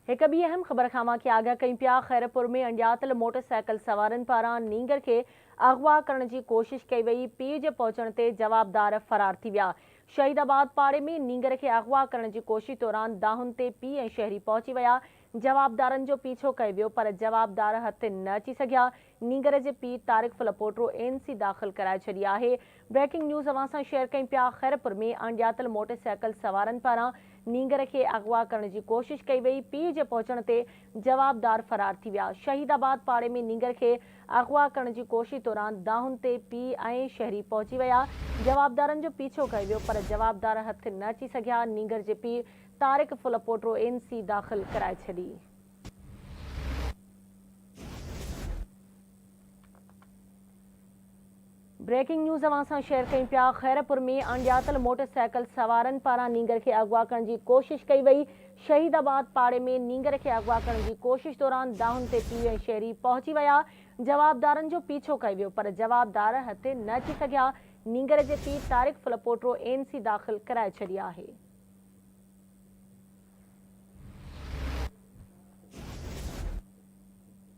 एक ॿी अहम ख़बर खां की आगाह कई पिया। खैरपुर में अणॼातल मोटरसाइकिल सवारनि पारां नींगर के अगवा करण की कोशिश कई वई। पीउ जे पहुचण ते जवाबदार फरार थी विया। शहीदाबाद पाड़े में नींगर के अगवा करण की कोशिश दौरान दाहुन ते पीउ ऐं शहरी पहुची विया। जवाबदारनि जो पीछो कयो वियो पर जवाबदार हथ न अची सघिया। नींगर जे पीउ तारिक फलपोटरो एनसी दाख़िल कराए छॾी आहे। ब्रेकिंग न्यूज़ अवां सां शेयर कई पिया। खैरपुर में अणॼातल मोटरसाइकिल सवारनि पारां नींगर के अगवा करण की कोशिश कई वई। पीउ जे पहुचण ते जवाबदार फरार थी विया। शहीदाबाद पाड़े में नींगर के अगवा करण की कोशिश दौरान दाहुन ते पीउ ऐं शहरी पहुची विया। जवाबदारनि जो पीछो कयो वियो पर जवाबदार हथ न अची सघिया। नींगर जे पीउ तारिक फलपोटरो एनसी दाख़िल कराए छॾी। ब्रेकिंग न्यूज़ अवां सां शेयर कई पिया। खैरपुर में अणॼातल मोटरसाइकिल सवारनि पारां नींगर के अगवा करण की कोशिश कई वई। शहीदाबाद पाड़े में नींगर के अगवा करण की कोशिश दौरान दाहुन ते पीउ ऐं शहरी पहुची विया। जवाबदारनि जो पीछो कयो वियो पर जवाबदार हथ न अची सघिया। नींगर जे पीउ तारिक फलपोटरो एनसी दाख़िल कराए छॾी आहे।